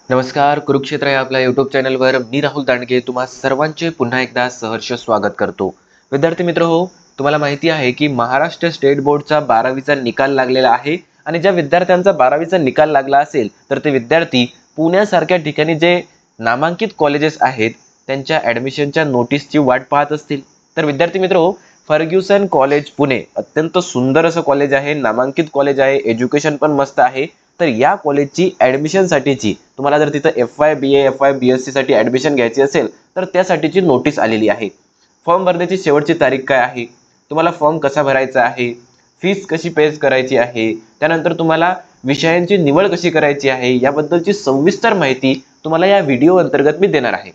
नमस्कार, कुरुक्षेत्र या आपल्या यूट्यूब चॅनलवर मी राहुल दांडगे तुम्हा सर्वांचे पुन्हा एकदा सहर्ष स्वागत करतो। विद्यार्थी मित्र हो, तुम्हाला माहिती आहे की महाराष्ट्र स्टेट बोर्डचा 12वीचा निकाल लागलेला आहे आणि ज्या विद्यार्थ्यांचा 12वीचा निकाल लागला असेल तर ते विद्यार्थी पुण्यासारख्या ठिकाणी जे नामांकित कॉलेजेस आहेत त्यांच्या ॲडमिशनच्या नोटीसची वाट पाहत असतील। तर विद्यार्थी मित्र हो, फर्ग्युसन कॉलेज पुणे अत्यंत सुंदर असं कॉलेज आहे, नामांकित कॉलेज आहे, एज्युकेशन पण मस्त आहे। तर या कॉलेजची ॲडमिशनसाठीची तुम्हाला जर तिथं FY BA FY BSc साठी ॲडमिशन घ्यायची असेल तर त्यासाठीची नोटीस आलेली आहे। फॉर्म भरण्याची शेवटची तारीख काय आहे, तुम्हाला फॉर्म कसा भरायचा आहे, फीस कशी पे करायची आहे, त्यानंतर तुम्हाला विषयांची निवड कशी करायची आहे याबद्दलची सविस्तर माहिती तुम्हाला या व्हिडिओ अंतर्गत मी देणार आहे।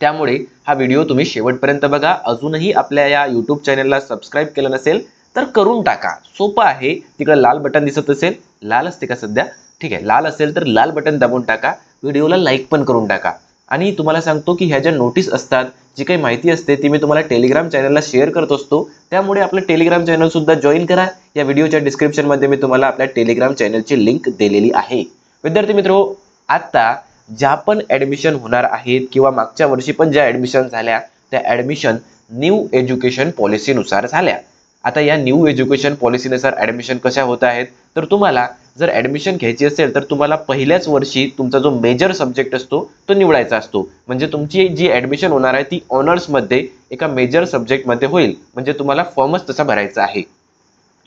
त्यामुळे हा व्हिडिओ तुम्ही शेवटपर्यंत बघा। अजूनही आपल्या या यूट्यूब चॅनलला सबस्क्राईब केलं नसेल तर करून टाका, सोपं आहे। तिकडे लाल बटन दिसत असेल, लाल असते का सध्या, ठीक आहे, लाल असेल तर लाल बटन दाबून टाका, व्हिडिओला लाईक पण करून टाका। आणि तुम्हाला सांगतो की ह्या ज्या नोटीस असतात, जी काही माहिती असते ती मी तुम्हाला टेलिग्राम चॅनलला शेअर करत असतो, त्यामुळे आपलं टेलिग्राम चॅनल सुद्धा जॉईन करा। या व्हिडिओच्या डिस्क्रिप्शन मध्ये मी तुम्हाला आपल्या टेलिग्राम चॅनलची लिंक दिलेली आहे। विद्यार्थी मित्रो, आता ज्या पण ॲडमिशन होणार आहेत किंवा मागच्या वर्षी पण ज्या ॲडमिशन झाल्या त्या ॲडमिशन न्यू एज्युकेशन पॉलिसीनुसार झाल्या। आता या न्यू एज्युकेशन पॉलिसीनुसार ॲडमिशन कशा होत आहेत, तर तुम्हाला जर ॲडमिशन घ्यायची असेल तर तुम्हाला पहिल्याच वर्षी तुमचा जो मेजर सब्जेक्ट असतो तो निवडायचा असतो। म्हणजे तुमची जी ॲडमिशन होणार आहे ती ऑनर्समध्ये एका मेजर सब्जेक्टमध्ये होईल, म्हणजे तुम्हाला फॉर्मच तसा भरायचा आहे।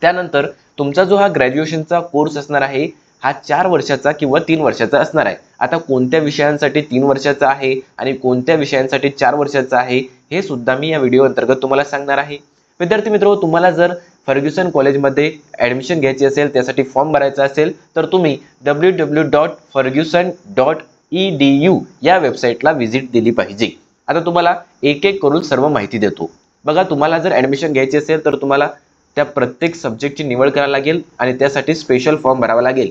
त्यानंतर तुमचा जो हा ग्रॅज्युएशनचा कोर्स असणार आहे हा 4 वर्षाचा किंवा 3 वर्षाचा असणार आहे। आता कोणत्या विषयांसाठी 3 वर्षाचा आहे आणि कोणत्या विषयांसाठी 4 वर्षाचा आहे हे सुद्धा मी या व्हिडिओ अंतर्गत तुम्हाला सांगणार आहे। विद्यार्थी मित्रो, तुम्हाला जर फर्ग्युसन कॉलेजमध्ये ॲडमिशन घ्यायची असेल, त्यासाठी फॉर्म भरायचा असेल तर तुम्ही www.ferguson.edu या वेबसाईटला व्हिजिट दिली पाहिजे। आता तुम्हाला एक एक करून सर्व माहिती देतो। बघा, तुम्हाला जर ॲडमिशन घ्यायची असेल तर तुम्हाला त्या प्रत्येक सब्जेक्टची निवड करावी लागेल आणि त्यासाठी स्पेशल फॉर्म भरावा लागेल।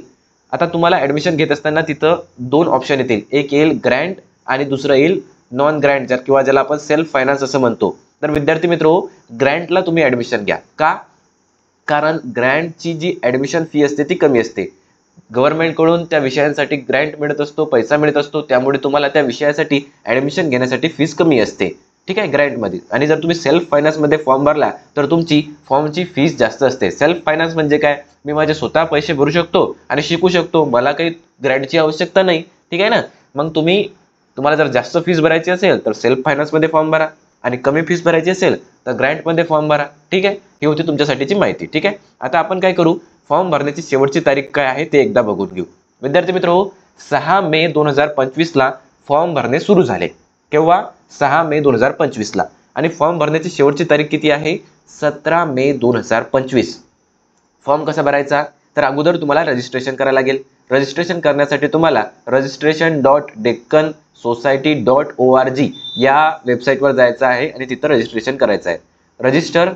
आता तुम्हाला ॲडमिशन घेत असताना तिथं 2 ऑप्शन येतील, एक येईल ग्रँट आणि दुसरं येईल नॉन ग्रँट, किंवा ज्याला आपण सेल्फ फायनान्स असं म्हणतो। तर विद्यार्थी मित्रो, ग्रँटला तुम्ही ॲडमिशन घ्या का, कारण ग्रँटची जी ॲडमिशन फी असते ती कमी असते। गव्हर्नमेंटकडून त्या विषयांसाठी ग्रँट मिळत असतो, पैसा मिळत असतो, त्यामुळे तुम्हाला त्या विषयासाठी ॲडमिशन घेण्यासाठी फीस कमी असते, ठीक आहे, ग्रँटमध्ये। आणि जर तुम्ही सेल्फ फायनान्समध्ये फॉर्म भरला तर तुमची फॉर्मची फीस जास्त असते। सेल्फ फायनान्स म्हणजे काय, मी माझे स्वतः पैसे भरू शकतो आणि शिकू शकतो, मला काही ग्रँटची आवश्यकता नाही, ठीक आहे ना। मग तुम्हाला जर जास्त फीस भरायची असेल तर सेल्फ फायनान्समध्ये फॉर्म भरा आणि कमी फीस भरायची असेल तर ग्रँटमध्ये फॉर्म भरा, ठीक आहे। ही होती तुमच्यासाठीची माहिती, ठीक आहे। आता आपण काय करू, फॉर्म भरण्याची शेवटची तारीख काय आहे ते एकदा बघून घेऊ। विद्यार्थी मित्रो, 6 मे 2025 ला फॉर्म भरणे सुरू झाले। केव्हा, 6 मे 2025 ला। आणि फॉर्म भरण्याची शेवटची तारीख किती आहे, 17 मे 2025। फॉर्म कसा भरायचा, तर अगोदर तुम्हाला रजिस्ट्रेशन करायला लागेल। रजिस्ट्रेशन करण्यासाठी तुम्हाला registration.decconsociety.org या वेबसाईटवर जायचं आहे आणि तिथं रजिस्ट्रेशन करायचं आहे। रजिस्टर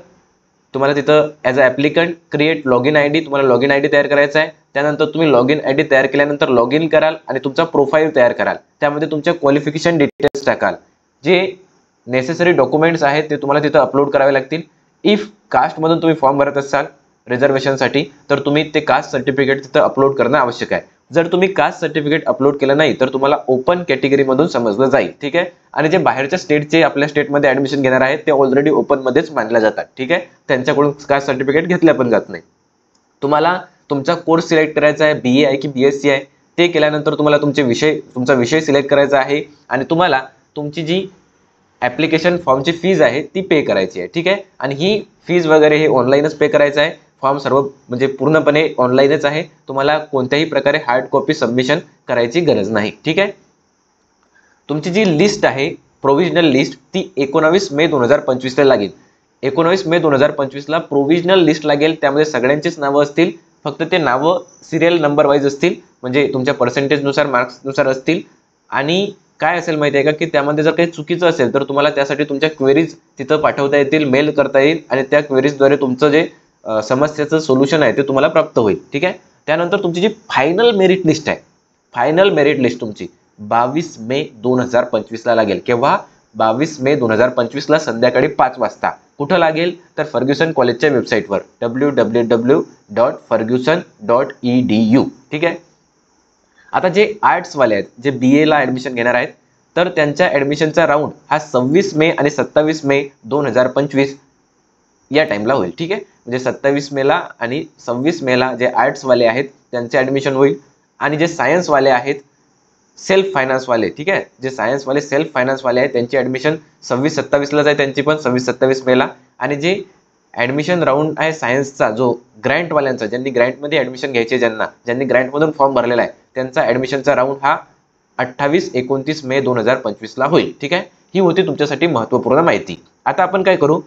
तुम्हाला तिथं as a applicant create login ID, तुम्हाला लॉगिन ID तयार करायचा आहे। त्यानंतर तुम्ही लॉगिन ID तयार केल्यानंतर लॉग इन कराल आणि तुमचा प्रोफाईल तयार कराल, त्यामध्ये तुमच्या क्वालिफिकेशन डिटेल्स टाकाल, जे नेसेसरी डॉक्युमेंट्स आहेत ते तुम्हाला तिथं अपलोड करावे लागतील। इफ कास्टमधून तुम्ही फॉर्म भरत असाल रिझर्वेशनसाठी तर तुम्ही ते कास्ट सर्टिफिकेट तिथं अपलोड करणं आवश्यक आहे। जर तुम्ही कास्ट सर्टिफिकेट अपलोड केलं नाही तर तुम्हाला ओपन कॅटेगरीमधून समजलं जाईल, ठीक आहे। आणि जे बाहेरच्या स्टेटचे आपल्या स्टेटमध्ये ॲडमिशन घेणार आहेत ते ऑलरेडी ओपनमध्येच मानल्या जातात, ठीक आहे, त्यांच्याकडून कास्ट सर्टिफिकेट घेतल्या पण जात नाही। तुम्हाला तुमचा कोर्स सिलेक्ट करायचा आहे, BA आहे की BSc आहे, ते केल्यानंतर तुम्हाला तुमचा विषय सिलेक्ट करायचा आहे आणि तुम्हाला तुमची जी ॲप्लिकेशन फॉर्मची फीज आहे ती पे करायची आहे, ठीक आहे। आणि ही फीज वगैरे हे ऑनलाईनच पे करायचं आहे। फॉर्म सर्व म्हणजे पूर्णपणे ऑनलाईनच आहे, तुम्हाला कोणत्याही प्रकारे हार्ड कॉपी सबमिशन करायची गरज नाही, ठीक आहे। तुमची जी लिस्ट आहे प्रोव्हिजनल लिस्ट ती 19 मे 2025 ला लागेल। 19 मे 2025 ला प्रोव्हिजनल लिस्ट लागेल, त्यामध्ये सगळ्यांचीच नावं असतील, फक्त ते नावं सिरियल नंबर वाईज असतील, म्हणजे तुमच्या पर्सेंटेजनुसार मार्क्सनुसार असतील। आणि काय असेल माहिती आहे का, की त्यामध्ये जर काही चुकीचं असेल तर तुम्हाला त्यासाठी तुमच्या क्वेरीज तिथं पाठवता येतील, मेल करता येईल आणि त्या क्वेरीजद्वारे तुमचं जे समस्याचं सोल्युशन आहे ते तुम्हाला प्राप्त होईल, ठीक आहे। त्यानंतर तुमची जी फायनल मेरिट लिस्ट आहे, फायनल मेरिट लिस्ट तुमची 22 मे 2025 ला लागेल। केव्हा, 22 मे 2025 ला संध्याकाळी 5 वाजता। कुठं लागेल, तर फर्ग्युसन कॉलेजच्या वेबसाईटवर www.ferguson.edu, ठीक आहे। आता जे आर्ट्सवाले आहेत, जे BA ला ॲडमिशन घेणार आहेत, तर त्यांच्या ॲडमिशनचा राऊंड हा 26 मे आणि 27 मे 2025 या टाइमला होईल. ठीक आहे, म्हणजे 27 मेला आणि 26 मेला जे आर्ट्सवाले आहेत त्यांचे ॲडमिशन होईल, आणि जे सायन्सवाले आहेत सेल्फ फायनान्सवाले, ठीक आहे, जे सायन्सवाले सेल्फ फायनान्सवाले आहेत त्यांची ॲडमिशन 26-27लाच आहे, त्यांची पण 26-27 मेला. आणि जे ॲडमिशन राऊंड आहे सायन्सचा, जो ग्रँटवाल्यांचा, ज्यांनी ग्रँटमध्ये ॲडमिशन घ्यायचे, ज्यांनी ग्रँटमधून फॉर्म भरलेला आहे, त्यांचा ॲडमिशनचा राऊंड हा 28-29 मे 2025ला होईल. ठीक आहे, ही होती तुमच्यासाठी महत्त्वपूर्ण माहिती. आता आपण काय करू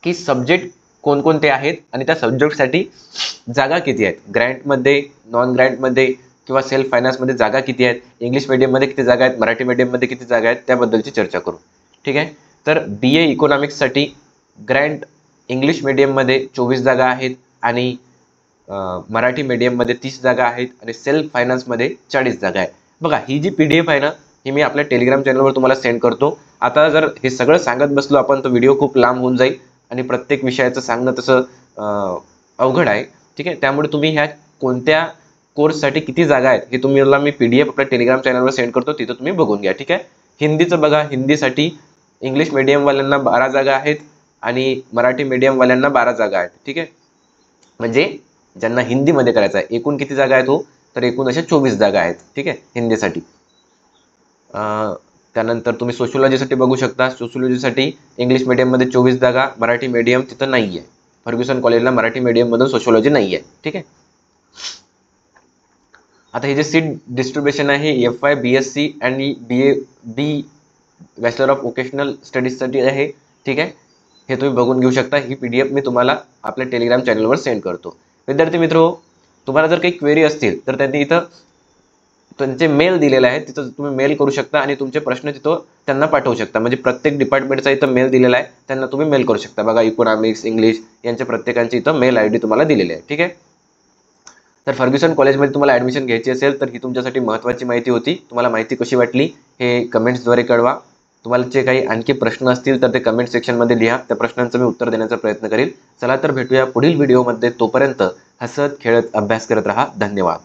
की सब्जेक्ट कोणकोणते आहेत आणि त्या सब्जेक्टसाठी जागा किती आहेत, ग्रँटमध्ये, नॉन ग्रँटमध्ये किंवा सेल्फ फायनान्समध्ये जागा किती आहेत, इंग्लिश मीडियममध्ये किती जागा आहेत, मराठी मीडियममध्ये किती जागा आहेत, त्याबद्दलची चर्चा करू. ठीक आहे, तर BA इकॉनॉमिक्ससाठी ग्रँट इंग्लिश मीडियममध्ये 24 जागा आहेत आणि मराठी मीडियममध्ये 30 जागा आहेत आणि सेल्फ फायनान्समध्ये 40 जागा आहेत. बघा, ही जी PDF आहे ना, ही मी आपल्या टेलिग्राम चॅनलवर तुम्हाला सेंड करतो. आता जर हे सगळं सांगत बसलो आपण तर व्हिडिओ खूप लांब होऊन जाईल आणि प्रत्येक विषयाचं सांगणं तसं अवघड आहे. ठीक आहे, त्यामुळे तुम्ही ह्या कोणत्या कोर्ससाठी किती जागा आहेत हे तुम्हाला मी PDF आपल्या टेलिग्राम चॅनलवर सेंड करतो, तिथं तुम्ही बघून घ्या. ठीक आहे, हिंदीचं बघा, हिंदीसाठी इंग्लिश मीडियमवाल्यांना 12 जागा आहेत आणि मराठी मीडियमवाल्यांना 12 जागा आहेत. ठीक आहे, म्हणजे ज्यांना हिंदीमध्ये करायचं आहे, एकूण किती जागा आहेत हो, तर एकूण अशा 24 जागा आहेत. ठीक आहे, हिंदीसाठी. त्यानंतर तुम्ही सोशिओलॉजीसाठी बघू शकता, सोशिओलॉजीसाठी इंग्लिश मीडियममध्ये 24 जागा, मराठी मीडियम तिथं नाही आहे, फर्ग्युसन कॉलेजला मराठी मीडियममधून सोशिओलॉजी नाही आहे. ठीक आहे, आता हे जे सीट डिस्ट्रीब्युशन आहे FY BSc आणि BA बॅचलर ऑफ वोकेशनल स्टडीजसाठी आहे. ठीक आहे, हे तुम्ही बघून घेऊ शकता. ही PDF मी तुम्हाला आपल्या टेलिग्राम चॅनलवर सेंड करतो. विद्यार्थी मित्र, तुम्हाला जर काही क्वेरी असतील तर त्यांनी इथं त्यांचे मेल दिलेले आहेत, तिथं तुम्ही मेल करू शकता आणि तुमचे प्रश्न तिथं त्यांना पाठवू शकता. म्हणजे प्रत्येक डिपार्टमेंटचा इथं मेल दिलेला आहे, त्यांना तुम्ही मेल करू शकता. बघा, इकॉनॉमिक्स, इंग्लिश यांच्या प्रत्येकांची इथं मेल ID तुम्हाला दिलेली आहे. ठीक आहे, तर फर्ग्युसन कॉलेजमध्ये तुम्हाला ॲडमिशन घ्यायची असेल तर ही तुमच्यासाठी महत्त्वाची माहिती होती. तुम्हाला माहिती कशी वाटली हे कमेंट्सद्वारे कळवा. तुम्हाला जे काही आणखी प्रश्न असतील तर ते कमेंट सेक्शनमध्ये लिहा, त्या प्रश्नांचं मी उत्तर देण्याचा प्रयत्न करेल. चला तर भेटूया पुढील व्हिडिओमध्ये. तोपर्यंत हसत खेळत अभ्यास करत राहा. धन्यवाद.